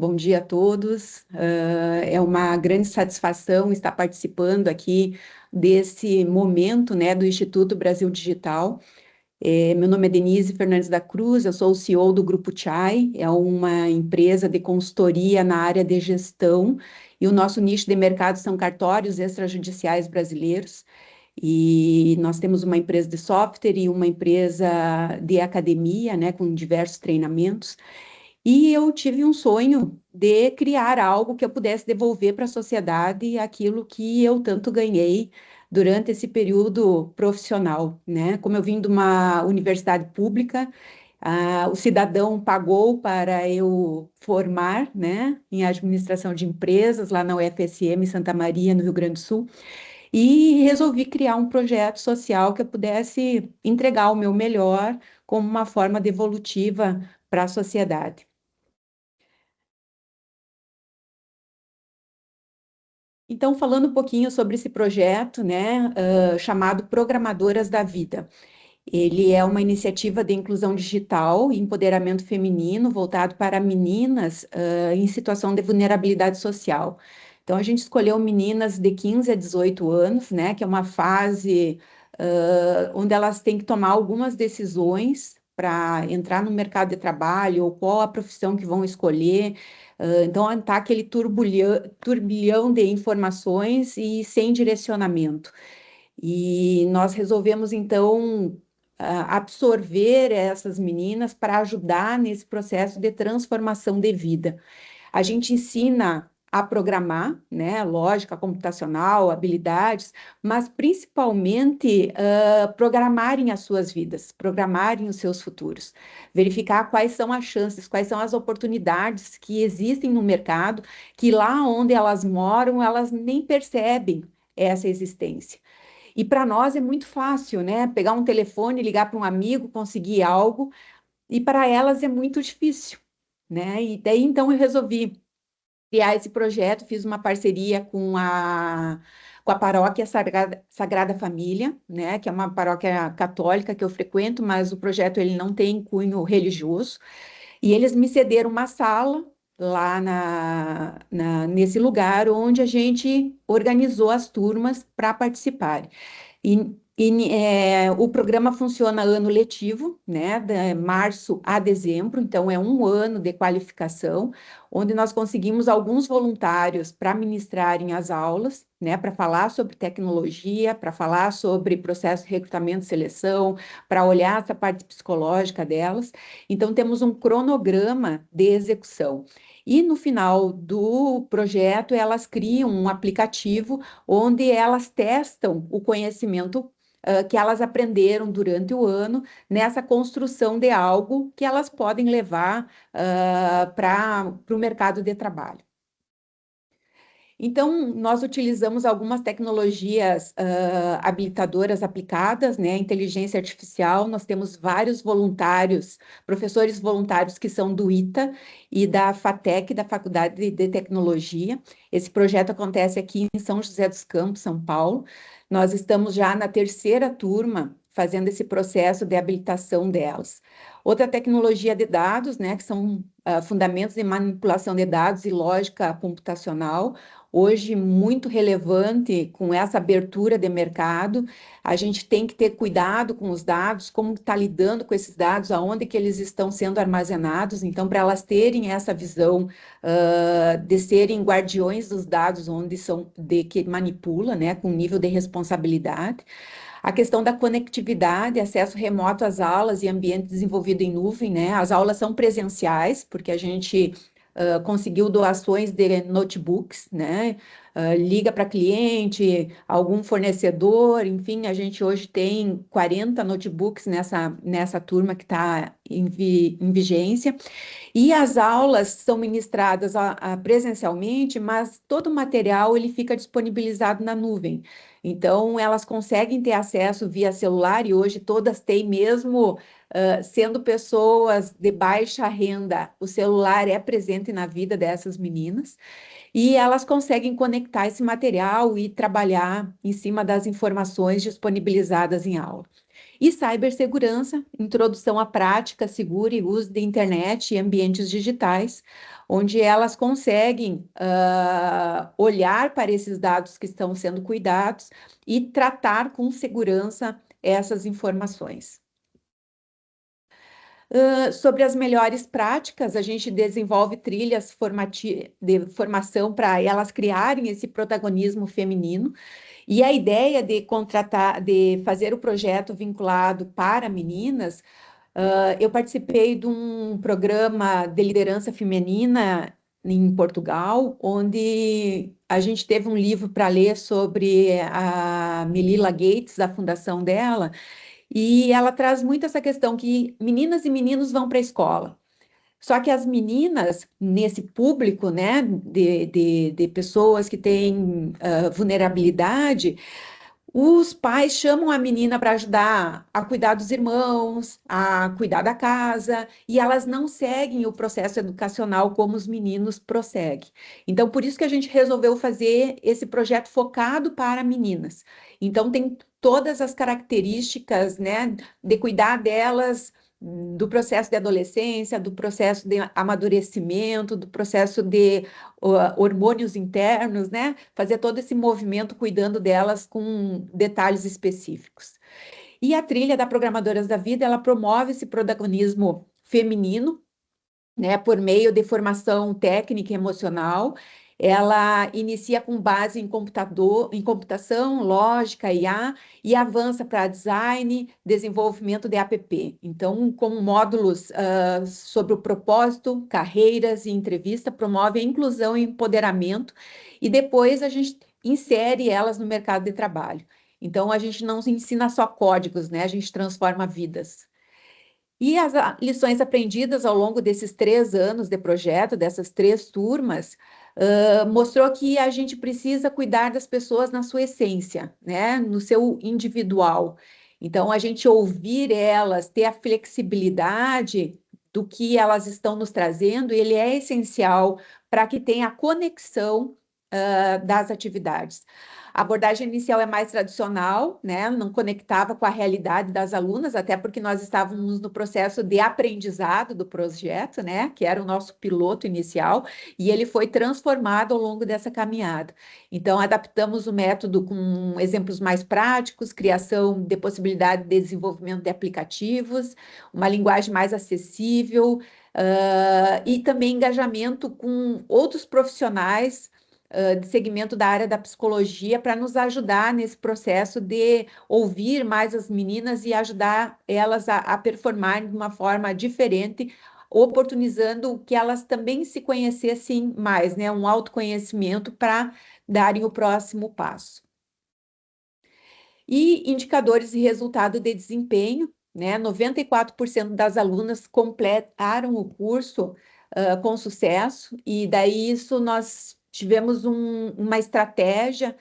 bom dia a todos. É uma grande satisfação estar participando aqui desse momento, né, do Instituto Brasil Digital. Meu nome é Denise Fernandes da Cruz, eu sou o CEO do Grupo Chai, é uma empresa de consultoria na área de gestão, e o nosso nicho de mercado são cartórios extrajudiciais brasileiros. E nós temos uma empresa de software e uma empresa de academia, né, com diversos treinamentos. E eu tive um sonho de criar algo que eu pudesse devolver para a sociedade aquilo que eu tanto ganhei durante esse período profissional, né? Como eu vim de uma universidade pública, o cidadão pagou para eu formar, né, em administração de empresas lá na UFSM Santa Maria, no Rio Grande do Sul, e resolvi criar um projeto social que eu pudesse entregar o meu melhor como uma forma devolutiva para a sociedade. Então, falando um pouquinho sobre esse projeto, né, chamado Programadoras da Vida. Ele é uma iniciativa de inclusão digital e empoderamento feminino voltado para meninas, em situação de vulnerabilidade social. Então, a gente escolheu meninas de 15 a 18 anos, né, que é uma fase, onde elas têm que tomar algumas decisões para entrar no mercado de trabalho ou qual a profissão que vão escolher. Então, está aquele turbilhão de informações e sem direcionamento. E nós resolvemos, então, absorver essas meninas para ajudar nesse processo de transformação de vida. A gente ensina a programar, né, lógica computacional, habilidades, mas principalmente programarem as suas vidas, programarem os seus futuros, verificar quais são as chances, quais são as oportunidades que existem no mercado, que lá onde elas moram, elas nem percebem essa existência. E para nós é muito fácil, né? Pegar um telefone, ligar para um amigo, conseguir algo, e para elas é muito difícil, né? E daí então eu resolvi criar esse projeto, fiz uma parceria com a paróquia Sagrada Família, né? Que é uma paróquia católica que eu frequento, mas o projeto ele não tem cunho religioso. E eles me cederam uma sala lá nesse lugar onde a gente organizou as turmas para participar. O programa funciona ano letivo, né, de março a dezembro, então é um ano de qualificação, onde nós conseguimos alguns voluntários para ministrarem as aulas, né, para falar sobre tecnologia, para falar sobre processo de recrutamento e seleção, para olhar essa parte psicológica delas. Então, temos um cronograma de execução. E no final do projeto, elas criam um aplicativo onde elas testam o conhecimento que elas aprenderam durante o ano nessa construção de algo que elas podem levar para o mercado de trabalho. Então, nós utilizamos algumas tecnologias habilitadoras aplicadas, né? Inteligência artificial, nós temos vários voluntários, professores voluntários que são do ITA e da FATEC, da Faculdade de Tecnologia. Esse projeto acontece aqui em São José dos Campos, São Paulo. Nós estamos já na terceira turma fazendo esse processo de habilitação delas. Outra tecnologia de dados, né, que são fundamentos de manipulação de dados e lógica computacional, hoje muito relevante com essa abertura de mercado. A gente tem que ter cuidado com os dados, como está lidando com esses dados, aonde que eles estão sendo armazenados. Então, para elas terem essa visão de serem guardiões dos dados, onde são de que manipula, né, com nível de responsabilidade. A questão da conectividade, acesso remoto às aulas e ambiente desenvolvido em nuvem, né? As aulas são presenciais, porque a gente conseguiu doações de notebooks, né? Liga para cliente, algum fornecedor, enfim, a gente hoje tem 40 notebooks nessa turma que está em vigência. E as aulas são ministradas presencialmente, mas todo o material ele fica disponibilizado na nuvem. Então, elas conseguem ter acesso via celular e hoje todas têm mesmo, sendo pessoas de baixa renda, o celular é presente na vida dessas meninas e elas conseguem conectar esse material e trabalhar em cima das informações disponibilizadas em aula. E cibersegurança, introdução à prática segura e uso de internet e ambientes digitais, onde elas conseguem olhar para esses dados que estão sendo cuidados e tratar com segurança essas informações. Sobre as melhores práticas, a gente desenvolve trilhas de formação para elas criarem esse protagonismo feminino. E a ideia de fazer o projeto vinculado para meninas, eu participei de um programa de liderança feminina em Portugal, onde a gente teve um livro para ler sobre a Melinda Gates, a fundação dela, e ela traz muito essa questão que meninas e meninos vão para a escola. Só que as meninas, nesse público, né, de pessoas que têm vulnerabilidade, os pais chamam a menina para ajudar a cuidar dos irmãos, a cuidar da casa, e elas não seguem o processo educacional como os meninos prosseguem. Então, por isso que a gente resolveu fazer esse projeto focado para meninas. Então, tem todas as características, né, de cuidar delas do processo de adolescência, do processo de amadurecimento, do processo de hormônios internos, né? Fazer todo esse movimento cuidando delas com detalhes específicos. E a trilha da Programadoras da Vida, ela promove esse protagonismo feminino, né, por meio de formação técnica e emocional. Ela inicia com base em computação, lógica, IA, e avança para design, desenvolvimento de app. Então, com módulos sobre o propósito, carreiras e entrevista, promove a inclusão e empoderamento, e depois a gente insere elas no mercado de trabalho. Então, a gente não ensina só códigos, né? A gente transforma vidas. E as lições aprendidas ao longo desses 3 anos de projeto, dessas 3 turmas, mostrou que a gente precisa cuidar das pessoas na sua essência, né? No seu individual. Então, a gente ouvir elas, ter a flexibilidade do que elas estão nos trazendo, ele é essencial para que tenha a conexão, das atividades. A abordagem inicial é mais tradicional, né? Não conectava com a realidade das alunas, até porque nós estávamos no processo de aprendizado do projeto, né? Que era o nosso piloto inicial, e ele foi transformado ao longo dessa caminhada. Então, adaptamos o método com exemplos mais práticos, criação de possibilidade de desenvolvimento de aplicativos, uma linguagem mais acessível, e também engajamento com outros profissionais de segmento da área da psicologia para nos ajudar nesse processo de ouvir mais as meninas e ajudar elas a performarem de uma forma diferente, oportunizando que elas também se conhecessem mais, né? Um autoconhecimento para darem o próximo passo. E indicadores de resultado de desempenho, né? 94% das alunas completaram o curso com sucesso, e daí isso nós tivemos uma estratégia,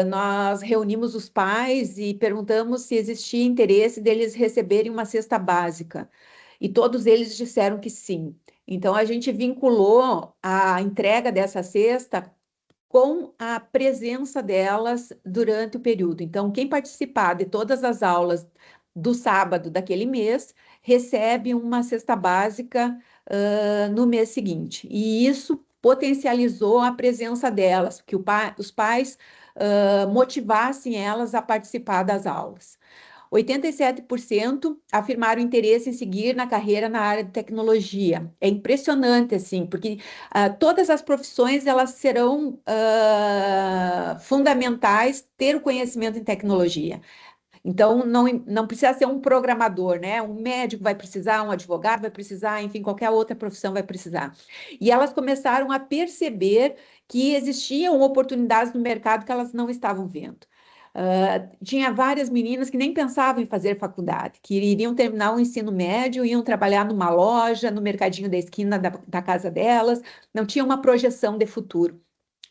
nós reunimos os pais e perguntamos se existia interesse deles receberem uma cesta básica, e todos eles disseram que sim. Então, a gente vinculou a entrega dessa cesta com a presença delas durante o período. Então, quem participar de todas as aulas do sábado daquele mês recebe uma cesta básica no mês seguinte. E isso potencializou a presença delas, que os pais motivassem elas a participar das aulas. 87% afirmaram interesse em seguir na carreira na área de tecnologia. É impressionante, assim, porque todas as profissões elas serão fundamentais ter o conhecimento em tecnologia. Então, não precisa ser um programador, né? Um médico vai precisar, um advogado vai precisar, enfim, qualquer outra profissão vai precisar. E elas começaram a perceber que existiam oportunidades no mercado que elas não estavam vendo. Tinha várias meninas que nem pensavam em fazer faculdade, que iriam terminar o ensino médio, iam trabalhar numa loja, no mercadinho da esquina da casa delas, não tinha uma projeção de futuro.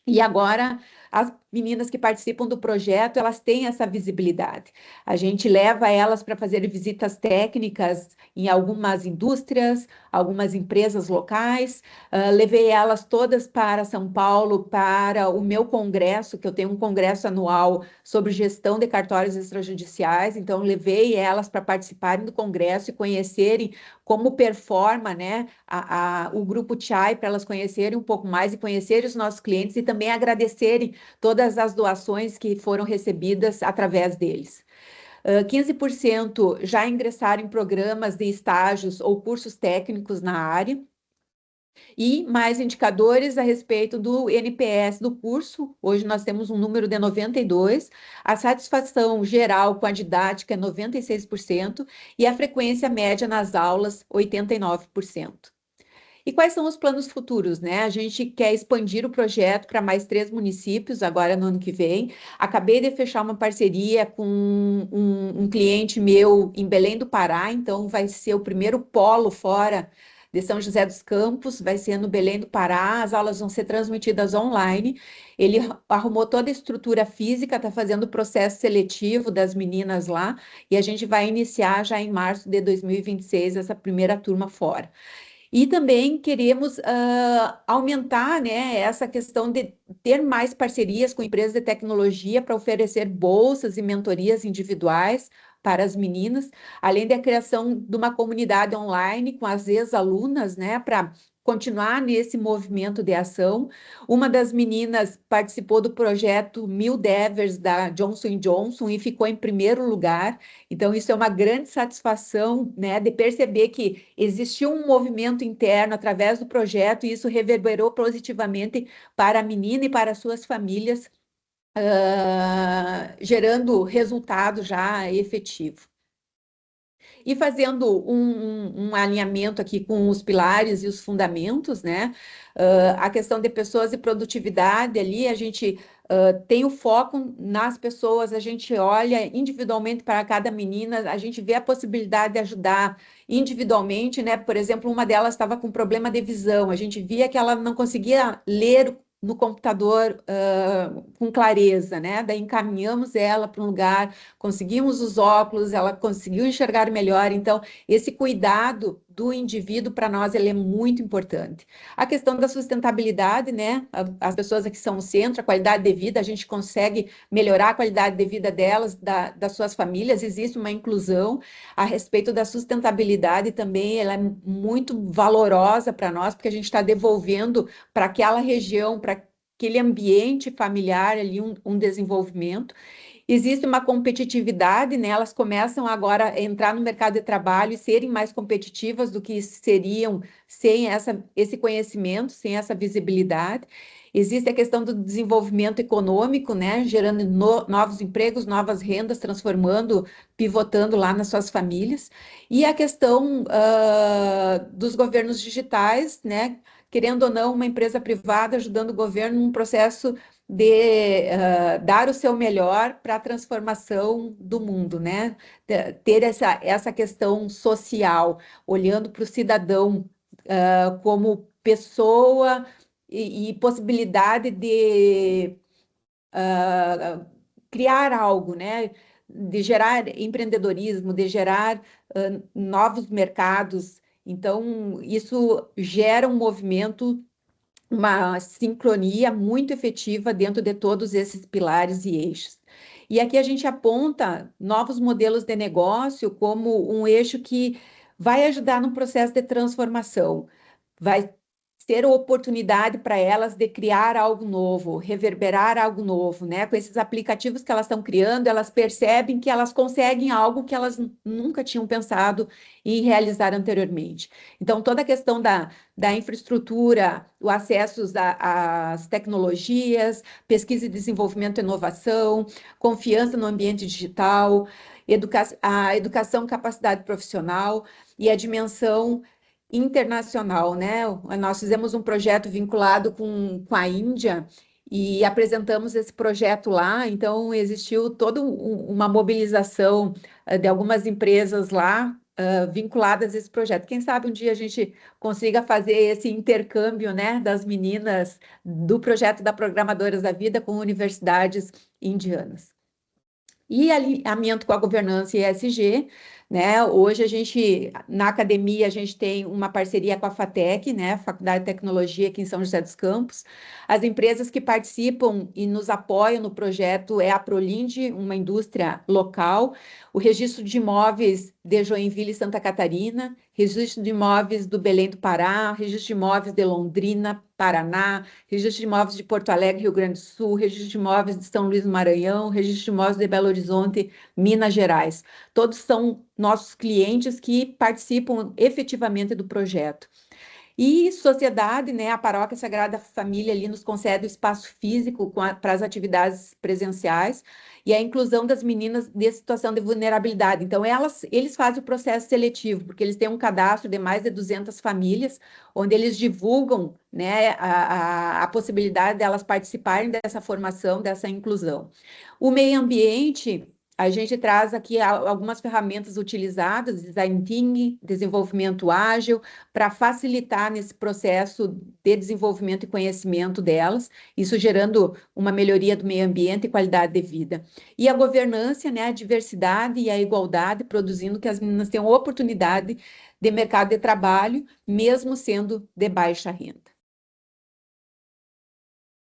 E agora as meninas que participam do projeto, elas têm essa visibilidade. A gente leva elas para fazer visitas técnicas em algumas indústrias, algumas empresas locais. Levei elas todas para São Paulo para o meu congresso, que eu tenho um congresso anual sobre gestão de cartórios extrajudiciais. Então, levei elas para participarem do congresso e conhecerem como performa, né, o Grupo Chai, para elas conhecerem um pouco mais e conhecerem os nossos clientes e também agradecerem todas as doações que foram recebidas através deles. 15% já ingressaram em programas de estágios ou cursos técnicos na área. E mais indicadores a respeito do NPS do curso. Hoje nós temos um número de 92, a satisfação geral com a didática é 96% e a frequência média nas aulas 89%. E quais são os planos futuros, né? A gente quer expandir o projeto para mais 3 municípios agora no ano que vem. Acabei de fechar uma parceria com um cliente meu em Belém do Pará, então vai ser o primeiro polo fora de São José dos Campos, vai ser no Belém do Pará, as aulas vão ser transmitidas online. Ele arrumou toda a estrutura física, está fazendo o processo seletivo das meninas lá, e a gente vai iniciar já em março de 2026 essa primeira turma fora. E também queremos aumentar, né, essa questão de ter mais parcerias com empresas de tecnologia para oferecer bolsas e mentorias individuais para as meninas, além da criação de uma comunidade online com as ex-alunas, né, para continuar nesse movimento de ação. Uma das meninas participou do projeto 1000 Devers da Johnson Johnson e ficou em primeiro lugar. Então, isso é uma grande satisfação, né, de perceber que existiu um movimento interno através do projeto e isso reverberou positivamente para a menina e para suas famílias, gerando resultado já efetivo. E fazendo um alinhamento aqui com os pilares e os fundamentos, né? A questão de pessoas e produtividade ali, a gente tem o foco nas pessoas, a gente olha individualmente para cada menina, a gente vê a possibilidade de ajudar individualmente, né? Por exemplo, uma delas estava com problema de visão, a gente via que ela não conseguia ler no computador com clareza, né? Daí encaminhamos ela para um lugar, conseguimos os óculos, ela conseguiu enxergar melhor. Então, esse cuidado do indivíduo, para nós, ele é muito importante. A questão da sustentabilidade, né? As pessoas aqui são o centro, a qualidade de vida, a gente consegue melhorar a qualidade de vida delas, das suas famílias, existe uma inclusão a respeito da sustentabilidade também, ela é muito valorosa para nós, porque a gente está devolvendo para aquela região, para aquele ambiente familiar ali, um desenvolvimento. Existe uma competitividade, né? Elas começam agora a entrar no mercado de trabalho e serem mais competitivas do que seriam sem esse conhecimento, sem essa visibilidade. Existe a questão do desenvolvimento econômico, né? Gerando novos empregos, novas rendas, transformando, pivotando lá nas suas famílias. E a questão dos governos digitais, né? Querendo ou não, uma empresa privada ajudando o governo num processo de dar o seu melhor para a transformação do mundo, né? Ter essa questão social, olhando para o cidadão como pessoa e possibilidade de criar algo, né? De gerar empreendedorismo, de gerar novos mercados. Então, isso gera um movimento, uma sincronia muito efetiva dentro de todos esses pilares e eixos. E aqui a gente aponta novos modelos de negócio como um eixo que vai ajudar no processo de transformação, vai ser oportunidade para elas de criar algo novo, reverberar algo novo, né? Com esses aplicativos que elas estão criando, elas percebem que elas conseguem algo que elas nunca tinham pensado em realizar anteriormente. Então, toda a questão da infraestrutura, o acesso às tecnologias, pesquisa e desenvolvimento e inovação, confiança no ambiente digital, a educação, capacidade profissional e a dimensão internacional, né? Nós fizemos um projeto vinculado com a Índia e apresentamos esse projeto lá, então existiu toda uma mobilização de algumas empresas lá vinculadas a esse projeto. Quem sabe um dia a gente consiga fazer esse intercâmbio, né, das meninas do projeto da Programadoras da Vida com universidades indianas. E alinhamento com a governança ESG, né? Hoje a gente, na academia, a gente tem uma parceria com a FATEC, né? Faculdade de Tecnologia aqui em São José dos Campos. As empresas que participam e nos apoiam no projeto é a Prolinde, uma indústria local, o Registro de Imóveis de Joinville e Santa Catarina, Registro de Imóveis do Belém do Pará, Registro de Imóveis de Londrina, Paraná, Registro de Imóveis de Porto Alegre, Rio Grande do Sul, Registro de Imóveis de São Luís do Maranhão, Registro de Imóveis de Belo Horizonte, Minas Gerais. Todos são nossos clientes que participam efetivamente do projeto. E sociedade, né, a Paróquia Sagrada Família ali nos concede o espaço físico para as atividades presenciais e a inclusão das meninas de situação de vulnerabilidade. Então, eles fazem o processo seletivo, porque eles têm um cadastro de mais de 200 famílias, onde eles divulgam, né, a possibilidade delas participarem dessa formação, dessa inclusão. O meio ambiente, a gente traz aqui algumas ferramentas utilizadas, design thinking, desenvolvimento ágil, para facilitar nesse processo de desenvolvimento e conhecimento delas, isso gerando uma melhoria do meio ambiente e qualidade de vida. E a governança, né, a diversidade e a igualdade, produzindo que as meninas tenham oportunidade de mercado de trabalho, mesmo sendo de baixa renda.